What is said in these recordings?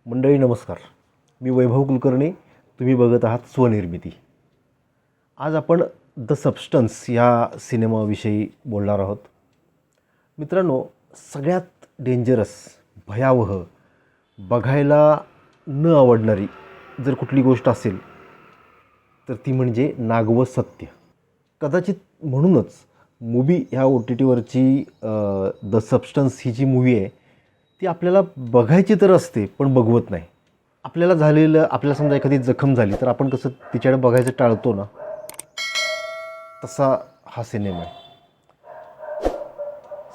मंडळी नमस्कार. मी वैभव कुलकर्णी. तुम्ही बघत आहात स्वनिर्मिती. आज आपण द सबस्टन्स या सिनेमाविषयी बोलणार आहोत. मित्रांनो, सगळ्यात डेंजरस, भयावह, बघायला न आवडणारी जर कुठली गोष्ट असेल तर ती म्हणजे नागवं सत्य. कदाचित म्हणूनच मूवी ह्या OTTवरची द सबस्टन्स ही जी मूवी आहे ती आपल्याला बघायची तर असते पण बघवत नाही. आपल्याला समजा एखादी जखम झाली तर आपण कसं तिच्याकडे बघायचं टाळतो ना, तसा हा सिनेमा आहे.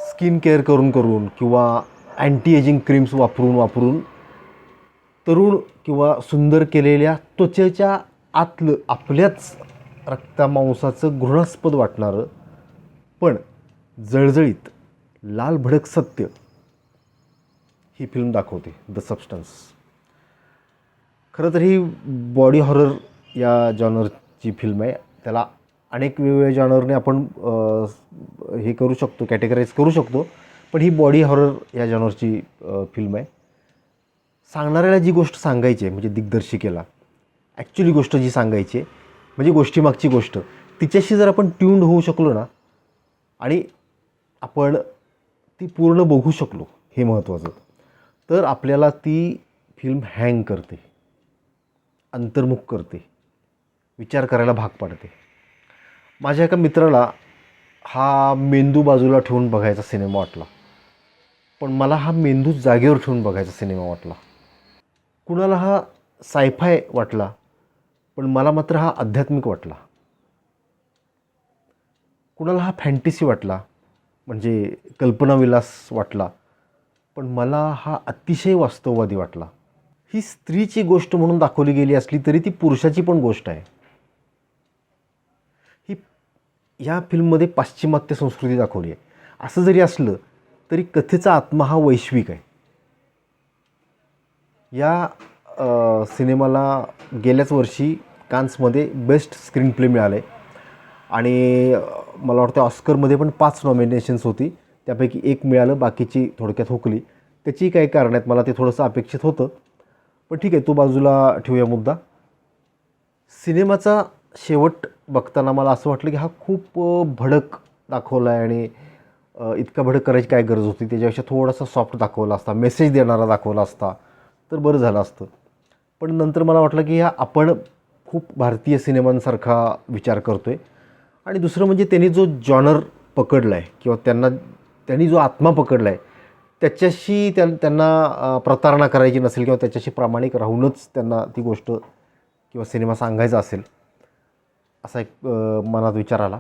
स्किन केअर करून किंवा अँटी एजिंग क्रीम्स वापरून तरुण किंवा सुंदर केलेल्या त्वचेच्या आतलं आपल्याच रक्तामांसाचं घृणास्पद वाटणारं पण जळजळीत लाल भडक सत्य ही फिल्म दाखवते द सबस्टन्स. खरं तर ही बॉडी हॉरर या जॉनरची फिल्म आहे. त्याला अनेक वेगवेगळ्या जॉनरने आपण हे करू शकतो, कॅटेगराईज करू शकतो, पण ही बॉडी हॉरर या जॉनरची फिल्म आहे. सांगणाऱ्याला जी गोष्ट सांगायची आहे म्हणजे दिग्दर्शिकेला ॲक्च्युली गोष्ट जी सांगायची आहे म्हणजे गोष्टीमागची गोष्ट, तिच्याशी जर आपण ट्यून्ड होऊ शकलो ना आणि आपण ती पूर्ण बघू शकलो, हे महत्त्वाचं, तर आपल्याला ती फिल्म हँग करते, अंतर्मुख करते, विचार करायला भाग पाडते. माझ्या एका मित्राला हा मेंदू बाजूला ठेवून बघायचा सिनेमा वाटला, पण मला हा मेंदू जागेवर ठेवून बघायचा सिनेमा वाटला. कुणाला हा सायफाय वाटला, पण मला मात्र हा आध्यात्मिक वाटला. कुणाला हा फॅन्टसी वाटला म्हणजे कल्पनाविलास वाटला, पण मला हा अतिशय वास्तववादी वाटला. ही स्त्रीची गोष्ट म्हणून दाखवली गेली असली तरी ती पुरुषाची पण गोष्ट आहे. ही ह्या फिल्ममध्ये पाश्चिमात्य संस्कृती दाखवली आहे. असं जरी असलं तरी कथेचा आत्मा हा वैश्विक आहे. या सिनेमाला गेल्याच वर्षी कान्समध्ये बेस्ट स्क्रीन प्ले मिळाले आणि मला वाटतं ऑस्करमध्ये पण 5 नॉमिनेशन्स होती, त्यापैकी 1 मिळालं, बाकीची थोडक्यात हुकली. त्याची काही कारण आहेत, मला ते थोडंसं अपेक्षित होतं, पण ठीक आहे, तो बाजूला ठेवूया मुद्दा. सिनेमाचा शेवट बघताना मला असं वाटलं की हा खूप भडक दाखवला आहे आणि इतका भडक करायची काय गरज होती. त्याच्यापेक्षा थोडासा सॉफ्ट दाखवला असता, मेसेज देणारा दाखवला असता तर बरं झालं असतं. पण नंतर मला वाटलं की आपण खूप भारतीय सिनेमांसारखा विचार करतो आहे. आणि दुसरं म्हणजे त्यांनी जो जॉनर पकडला आहे किंवा त्यांनी जो आत्मा पकडला आहे त्याच्याशी त्यांना प्रतारणा करायची नसेल किंवा त्याच्याशी प्रामाणिक राहूनच त्यांना ती गोष्ट किंवा सिनेमा सांगायचा असेल, असा एक मनात विचार आला.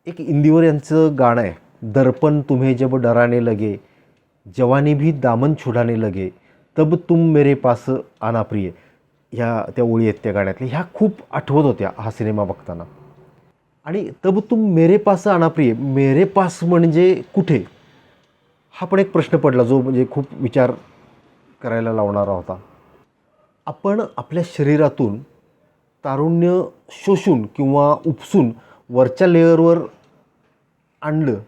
एक इंदिवर यांचं गाणं आहे, दर्पण तुम्हें जब डराने लगे, जवानी भी दामन छुडाने लगे, तब तुम मेरे पास आना प्रिय. ह्या त्या ओळी आहेत त्या गाण्यातल्या, ह्या खूप आठवत होत्या हा सिनेमा बघताना. आणि तब तुम मेरे पास आना प्रिय, मेरे पास म्हणजे कुठे, हा पण एक प्रश्न पडला जो म्हणजे खूप विचार करायला लावणारा होता. आपण आपल्या शरीरातून तारुण्य शोषून किंवा उपसून वरच्या लेअरवर आणलं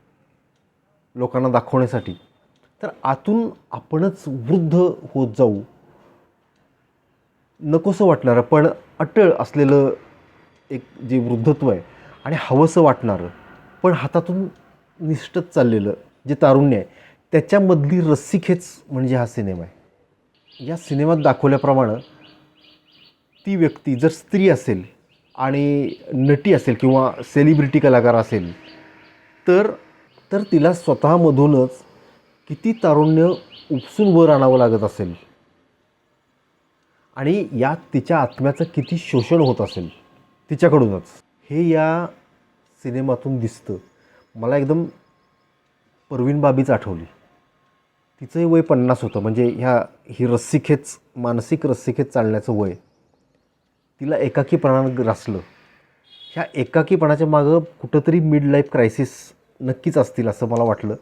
लोकांना दाखवण्यासाठी, तर आतून आपणच वृद्ध होत जाऊ, नकोसं वाटणारं पण अटळ असलेलं एक जे वृद्धत्व आहे आणि हवंसं वाटणारं पण हातातून निसटत चाललेलं जे तारुण्य आहे, त्याच्यामधली रस्सीखेच म्हणजे हा सिनेमा आहे. या सिनेमात दाखवल्याप्रमाणे ती व्यक्ती जर स्त्री असेल आणि नटी असेल किंवा सेलिब्रिटी कलाकार असेल तर तिला स्वतःमधूनच किती तारुण्य उपसून वर आणावं लागत असेल आणि यात तिच्या आत्म्याचं किती शोषण होत असेल तिच्याकडूनच, हे या सिनेमातून दिसतं. मला एकदम परवीन बाबीच आठवली. तिचंही वय 50 होतं, म्हणजे ही रस्सीखेच, मानसिक रस्सीखेच चालण्याचं वय. तिला एकाकीपणानं ग्रासलं. ह्या एकाकीपणाच्या मागं कुठंतरी मिड लाईफ क्रायसिस नक्कीच असतील असं मला वाटलं.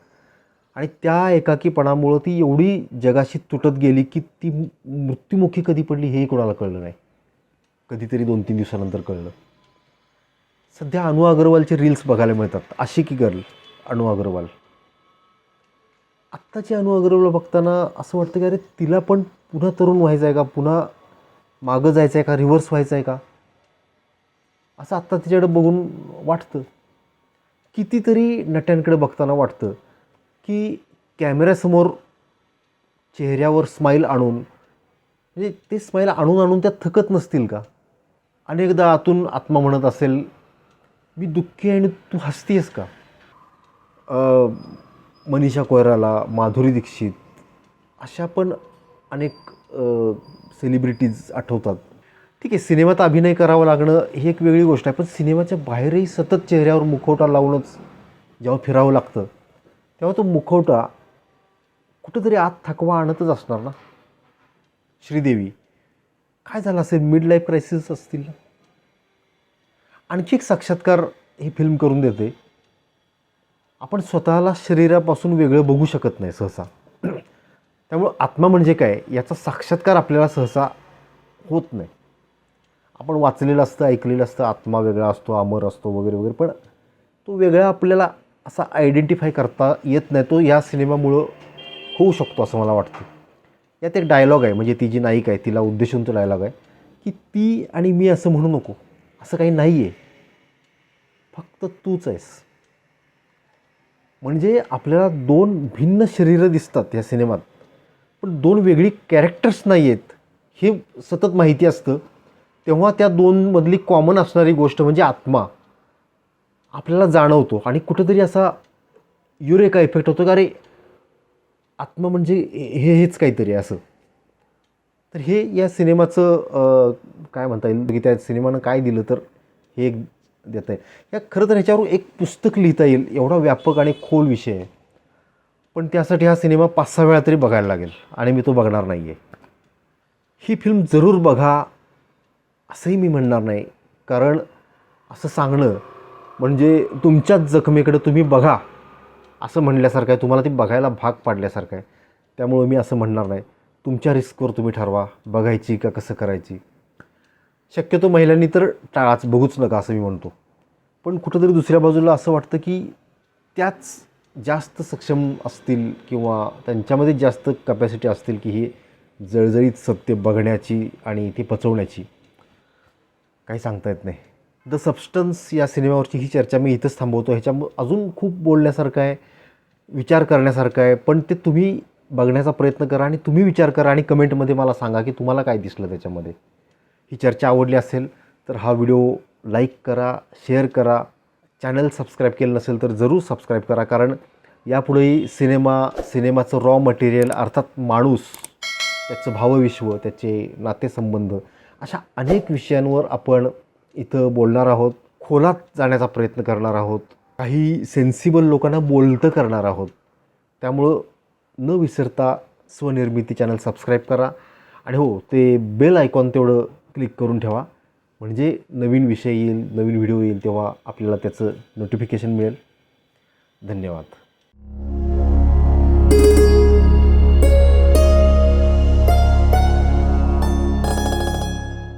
आणि त्या एकाकीपणामुळं ती एवढी जगाशी तुटत गेली की ती मृत्युमुखी कधी पडली हेही कोणाला कळलं नाही. कधीतरी 2-3 दिवसानंतर कळलं. सध्या अनु अग्रवालचे रील्स बघायला मिळतात. आशिकी गर्ल अनु अग्रवाल. आत्ताची अनु अग्रवाल बघताना असं वाटतं की अरे तिला पण पुन्हा तरुण व्हायचं आहे का, पुन्हा मागं जायचं आहे का, रिव्हर्स व्हायचं आहे का, असं आत्ता तिच्याकडे बघून वाटतं. कितीतरी नट्यांकडे बघताना वाटतं की कॅमेऱ्यासमोर चेहऱ्यावर स्माईल आणून, म्हणजे ते स्माईल आणून आणून त्या थकत नसतील का. अनेकदा आतून आत्मा म्हणत असेल मी दुःखी आहे आणि तू हसतीयस का. मनीषा कोयराला, माधुरी दीक्षित अशा पण अनेक सेलिब्रिटीज आठवतात. ठीक आहे, सिनेमात अभिनय करावा लागणं ही एक वेगळी गोष्ट आहे, पण सिनेमाच्या बाहेरही सतत चेहऱ्यावर मुखवटा लावूनच जेव्हा फिरावं लागतं तेव्हा तो मुखवटा कुठंतरी आत थकवा आणतच असणार ना. श्रीदेवी काय झालं असेल, मिड लाईफ क्रायसिस असतील ना. आणखी एक साक्षात्कार ही फिल्म करून देते. आपण स्वतःला शरीरापासून वेगळं बघू शकत नाही सहसा. त्यामुळं आत्मा म्हणजे काय याचा साक्षात्कार आपल्याला सहसा होत नाही. आपण वाचलेलं असतं, ऐकलेलं असतं, आत्मा वेगळा असतो, अमर असतो वगैरे वगैरे, पण तो वेगळा आपल्याला असा आयडेंटिफाय करता येत नाही. तो या सिनेमामुळं होऊ शकतो असं मला वाटतं. यात एक डायलॉग आहे, म्हणजे ती जी नायिका आहे तिला उद्देशून तो डायलॉग आहे की ती आणि मी असं म्हणू नको, असं काही नाही आहे, फक्त तूच आहेस. म्हणजे आपल्याला दोन भिन्न शरीरं दिसतात या सिनेमात, पण दोन वेगळी कॅरेक्टर्स नाही आहेत हे सतत माहिती असतं. तेव्हा त्या दोनमधली कॉमन असणारी गोष्ट म्हणजे आत्मा आपल्याला जाणवतो आणि कुठंतरी असा युरेका इफेक्ट होतो का, अरे आत्मा म्हणजे हेच काहीतरी असं. तर हे या सिनेमाचं काय म्हणता येईल की त्या सिनेमानं काय दिलं तर हे एक देतं आहे. या खरं तर ह्याच्यावर एक पुस्तक लिहिता येईल, एवढा व्यापक आणि खोल विषय आहे. पण त्यासाठी हा सिनेमा 5-6 वेळा तरी बघायला लागेल आणि मी तो बघणार नाही आहे. ही फिल्म जरूर बघा असंही मी म्हणणार नाही, कारण असं सांगणं म्हणजे तुमच्याच जखमेकडे तुम्ही बघा असं म्हणल्यासारखं आहे, तुम्हाला ती बघायला भाग पाडल्यासारखं आहे. त्यामुळं मी असं म्हणणार नाही. तुमच्या रिस्कवर तुम्ही ठरवा बघायची का कसं करायची. शक्यतो महिलांनी तर टाळाच, बघूच नका असं मी म्हणतो. पण कुठंतरी दुसऱ्या बाजूला असं वाटतं की त्याच जास्त सक्षम असतील किंवा त्यांच्यामध्ये जास्त कपॅसिटी असतील की ही जळजळीत सत्य बघण्याची आणि ती पचवण्याची. काही सांगता येत नाही. द सबस्टन्स या सिनेमावरची ही चर्चा मी इथंच थांबवतो. ह्याच्या अजून खूप बोलण्यासारखं आहे, विचार करण्यासारखं आहे, पण ते तुम्ही बघण्याचा प्रयत्न करा आणि तुम्ही विचार करा आणि कमेंटमध्ये मला सांगा की तुम्हाला काय दिसलं त्याच्यामध्ये. ही चर्चा आवडली असेल तर हा व्हिडिओ लाईक करा, शेअर करा. चॅनल सबस्क्राईब केलं नसेल तर जरूर सबस्क्राईब करा, कारण यापुढेही सिनेमाचं रॉ मटेरियल अर्थात माणूस, त्याचं भावविश्व, त्याचे नातेसंबंध अशा अनेक विषयांवर आपण इथं बोलणार आहोत. खोलात जाण्याचा प्रयत्न करणार आहोत. काही सेन्सिबल लोकांना बोलतं करणार आहोत. त्यामुळं न विसरता स्वनिर्मिती चॅनल सबस्क्राईब करा आणि हो, ते बेल आयकॉन तेवढं क्लिक करून ठेवा, म्हणजे नवीन विषय येईल, नवीन व्हिडिओ येईल तेव्हा आपल्याला त्याचं नोटिफिकेशन मिळेल. धन्यवाद.